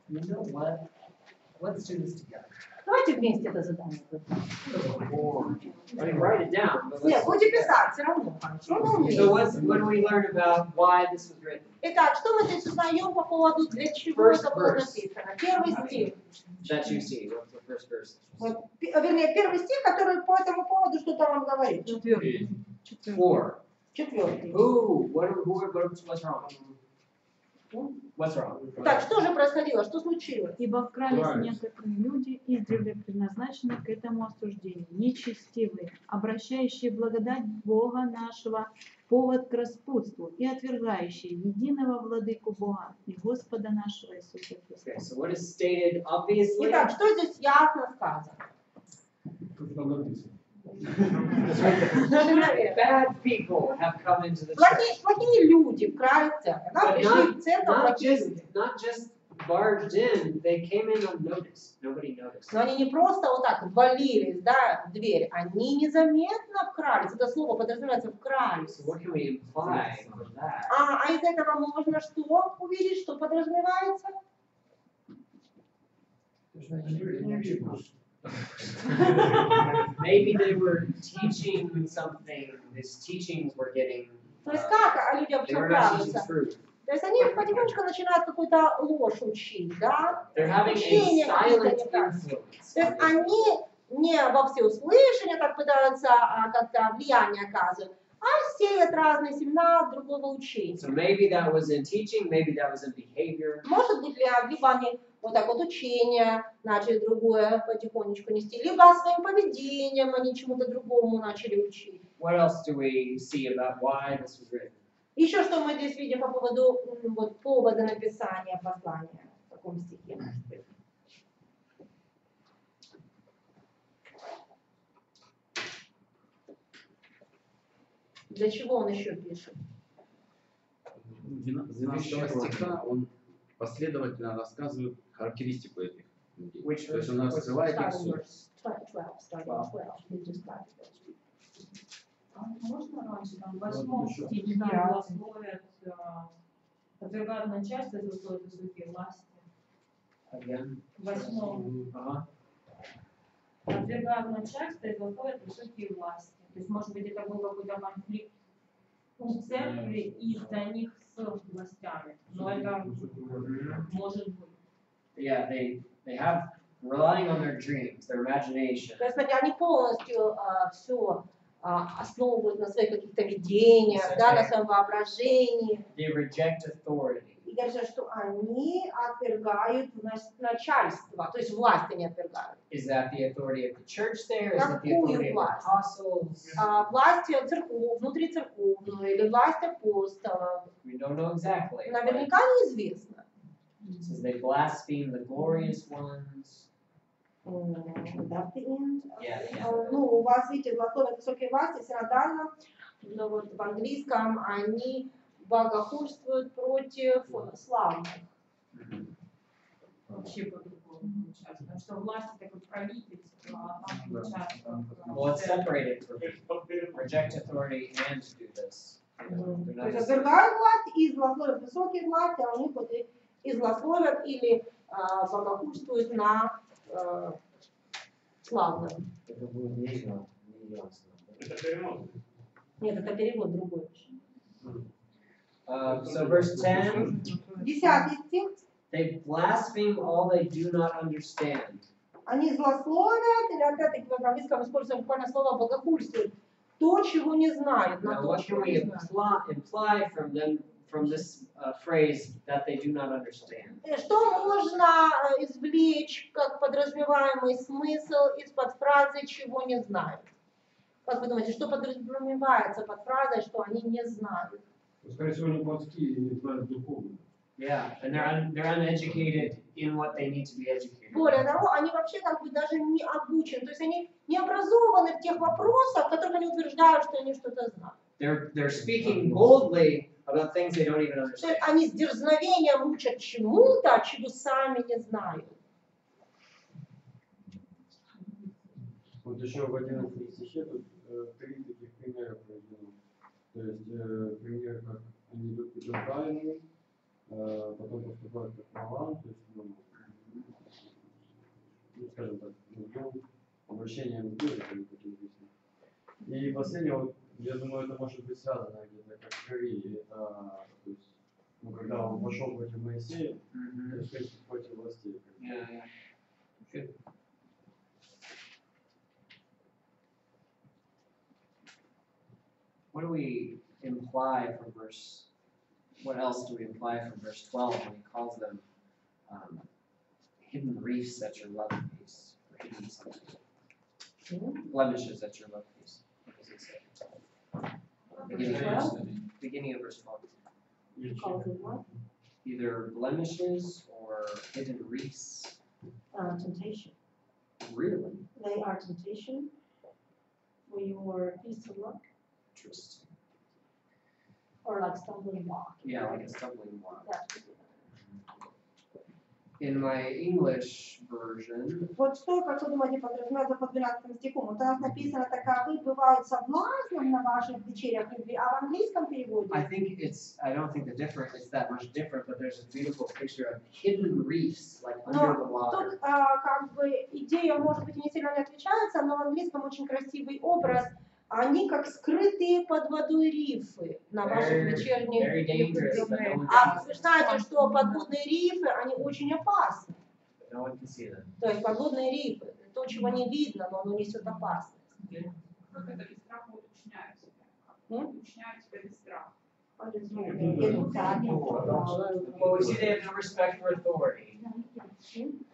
You know what? Let's do this together.
Давайте вместе это задание.
I mean, write it down. But
Нет,
let's...
будете писать, все равно. Хорошо, но
So
вместе.
what do we learn about why this was written?
Итак, что мы здесь узнаем по поводу, для чего
First
это было
verse.
написано? Первый стих.
That you see. What's the first verse?
Вот, вернее, первый стих, который по этому поводу что-то вам говорит.
Четвертый.
4.
Четвертый.
What's wrong? What's wrong?
Так, что же происходило? Что случилось?
Ибо вкрались некоторые люди, издревле предназначены к этому осуждению, нечестивые, обращающие благодать Бога нашего в повод к распутству и отвергающие единого владыку Бога и Господа нашего Иисуса Христа.
Okay, so what is stated obviously?
Итак, что здесь ясно сказано?
Bad people have come into the church.
Плохие люди вкрали церковь. Да,
But
пришли в церковь
not
плохие люди.
just barged in, they came in unnoticed. Nobody noticed.
Но они не просто вот так ввалились, да, в дверь, они незаметно вкрались. Это слово подразумевается вкрались.
So what can we imply from that?
А из этого можно что увидеть, что подразумевается?
Maybe they were teaching something, these teachings were getting,
То есть как людям
they were not teaching
вкрадываться?
truth.
То есть они потихонечку начинают какую-то ложь учить, да?
They're having a
Учение
silent
какие-то неправильные.
influence.
То есть они не во всеуслышание так пытаются как-то влияние оказывать, а сеют разные семена другого учения.
So maybe that was in teaching, maybe that was in behavior.
Может быть, либо они вот так вот учение начали другое потихонечку нести, либо своим поведением они чему-то другому начали учить.
What else do we see about why this was written?
Еще что мы здесь видим по поводу вот, повода написания послания в таком стихе, может быть. Для чего он еще пишет?
12 стиха он последовательно рассказывает характеристику этих людей.
Which
То есть он раскрывает их суть.
12.
Можно раньше, там, в 8 стихе злословят, подвергают начальство и злословят высокие власти.
Again.
В 8 подвергают начальство и злословят высокие власти. То есть, может быть, это был какой-то конфликт у церкви из-за них с властями. Но это может быть.
Yeah, they have relying on their dreams, their imagination.
То есть они полностью все основывают на своих каких-то видениях, да, на своем воображении.
They reject authority.
И говорят, что они отвергают начальство, то есть власть они отвергают.
Is that the authority of the church there? Is it the
Какую
authority of the
власть?
apostles?
Власть внутрицерковную или власть апостолов.
We don't know exactly.
Наверняка неизвестно.
It says they blaspheme the glorious ones.
Ну, у вас, видите, злословят высокие власти, синодально, но вот в английском они богохульствуют против славных.
Вообще по-другому получается. Потому что власть это как правительство, а там получается.
Well, it's separated from reject authority and do this.
То есть отвергают власть и злословят высокие власти, а у них вот и злословят или богохульствуют на славных.
Это будет неясно.
Нет, это перевод другой.
So verse 10,
10 стих.
they blaspheme all they do not understand.
Они злословят, или опять-таки в английском используем буквально слово богохульствуют. То, чего не знают, на
Now,
то,
what
чего
can we
не знают.
imply from them, from this phrase that they do not understand?
Что можно извлечь как подразумеваемый смысл из-под фразы «чего не знают»? Как вы думаете, что подразумевается под фразой, что они не знают?
Скорее всего, они плотские и не знают духовно.
Yeah, and they're uneducated in what they need to be educated.
Более того, они вообще как бы даже не обучены, то есть они не образованы в тех вопросах, в которых они утверждают, что они что-то знают.
They're speaking boldly about things they don't even
То есть
understand.
они с дерзновением учат чему-то, чего сами не знают.
Вот еще в 11 стихе тут 3 таких примера приведено. То есть пример, как они идут путем правильным, потом поступают как малан, то есть, ну, скажем так, обращением к Богу, как известно. И последнее, вот, я думаю, это может быть связано где-то как Корей, это, то есть, ну, когда он пошел против Моисея, то есть против властей.
Yeah, yeah. What do we imply from verse? What else do we imply from verse 12 when he calls them hidden reefs at your love feast, or hidden something? Blemishes at your love feast. What does it say? Beginning of verse 12. Either blemishes or hidden reefs.
Temptation.
Really?
They are temptation for your peace of luck.
Interesting.
Or like stumbling block.
Yeah, like a stumbling block.
That's
In my English version,
Вот что, как вы думаете, подразумевается под 12 стихом? Вот у нас написано, таковы бывают соблазном на ваших вечерях любви, а в английском переводе?
I don't think the difference is that much different, but there's a beautiful picture of hidden reefs, like under the
Но
water.
тут как бы идея, может быть, и не сильно не отличается, но в английском очень красивый образ. Они как скрытые под водой рифы на ваших вечерних
Very dangerous, but no one
А
can
вы
see
знаете, что подводные рифы, они очень опасны.
them. No one can see them.
То есть подводные рифы, то, чего не видно, но оно несет опасность.
Как это без страха уточняют себя? Уточняют себя без страха.
Well, we see they have no respect for authority.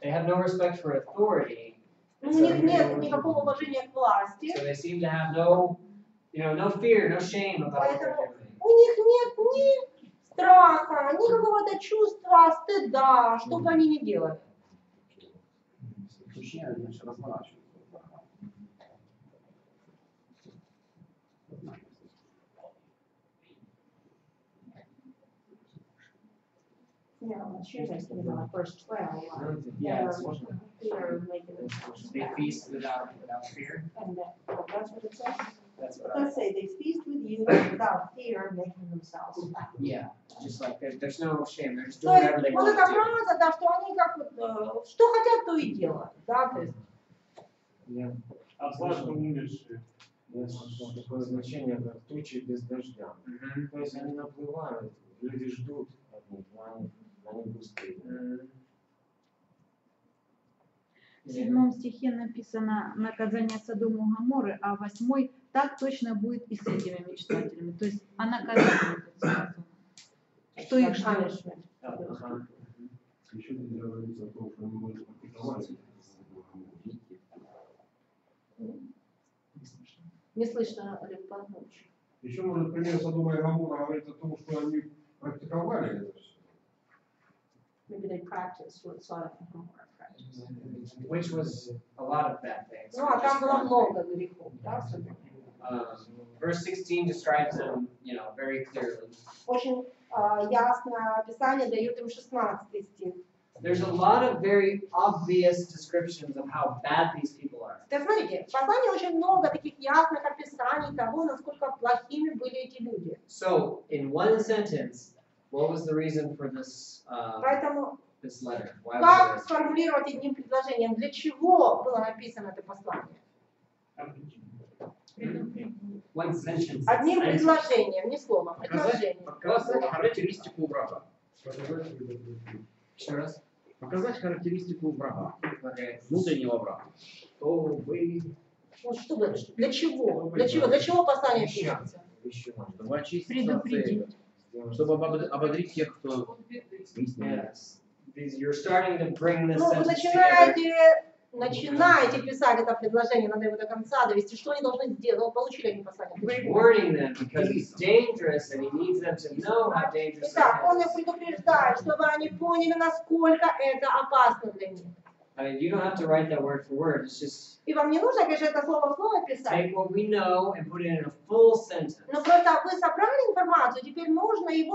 They have no respect for authority.
У них нет никакого уважения к власти.
So they seem to have no fear, no shame about what they're
Поэтому
doing.
у них нет ни страха, ни какого-то чувства стыда, что бы они ни делали.
Уточняют, значит, разворачиваются.
Yeah, she's in the first 12.
Yeah, it's one.
They're making themselves
They
bad.
feast without fear.
And that's what it says.
That's
It
what I.
does say they feast with you without fear, making themselves bad.
Yeah, just like there's no shame. They're just
То
doing
есть
whatever they
вот
want
эта
to do.
фраза, да, что они как вот, что хотят, то и делают, да, то есть.
Отважно умершие.
Я слышал такое значение, как тучи без дождя.
Мгм.
То есть они наплывают, люди ждут от них, но они пустые.
В 7 стихе написано наказание Содому и Гоморры, а 8 так точно будет и с этими мечтателями. То есть о наказании тут сказано. Что их ждет?
Ага.
Еще нельзя говорить о том, что они могут практиковать.
Не слышно, Олег Павлович.
Еще, может, пример Содома и Гоморра говорит о том, что они практиковали это все.
Maybe they practice what Sodom and Gomorrah practiced.
Which was a lot of bad things.
Ну, а там было много грехов, да,
Verse 16 describes them, very clearly.
Очень ясно описание дает им 16 стих.
There's a lot of very obvious descriptions of how bad these people are.
Так смотрите, в послании очень много таких ясных описаний того, насколько плохими были эти люди.
So, in one sentence, what was the reason for this
Поэтому
this letter? Why
как
was it?
сформулировать одним предложением, для чего было написано это послание?
One sentence.
Одним предложением, не словом, предложением.
Показать характеристику врага.
Еще раз.
Показать характеристику врага,
Okay.
внутреннего врага.
То вы
Вот чтобы, для чего? Для чего? Для чего послание пишется?
Еще
Чтобы очиститься
Предупредить.
чтобы ободрить тех, кто не с ними.
Yes. You're starting to bring this
Ну, вы
sentence together.
начинаете писать это предложение, надо его до конца довести. Что они должны сделать? Ну, получили они послание.
Warning them because it's dangerous and he needs them to know how dangerous
Итак, он
it
их
is.
предупреждает, чтобы они поняли, насколько это опасно для них.
I mean, you don't have to write that word for word. It's just
И вам не нужно, конечно, это слово в слово писать.
take what we know and put it in a full sentence.
Но просто вы собрали информацию, теперь нужно ее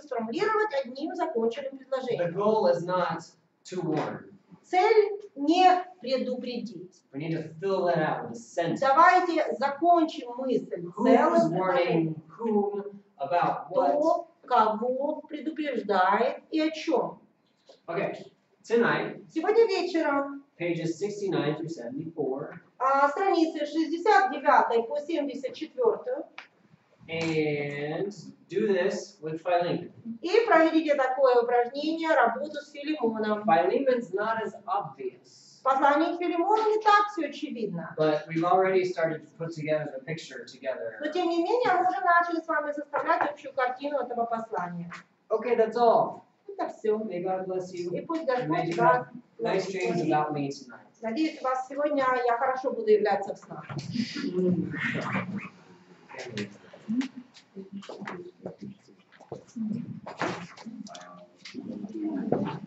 сформулировать одним законченным
The
предложением.
goal is not to warn.
Цель не предупредить.
We need to fill that out with a sentence.
Давайте закончим мысль
Who's
целым предложением.
warning whom about what?
Кто кого предупреждает и о чем.
Okay, tonight,
Сегодня вечером
pages 69 through 74,
страницы 69 по 74
and do this with Philemon.
и проведите такое упражнение, работу с Филимоном.
Philemon's not as obvious,
В послании к Филимону не так все очевидно.
but we've already started to put together the picture together.
Но тем не менее мы уже начали с вами составлять общую картину этого послания.
Okay, that's all.
Это все.
May God bless
И
you.
пусть
And may
Господь
you
вас
have nice dreams
благословит.
about me tonight.
Надеюсь, у вас сегодня я хорошо буду являться в снах.
Thank you.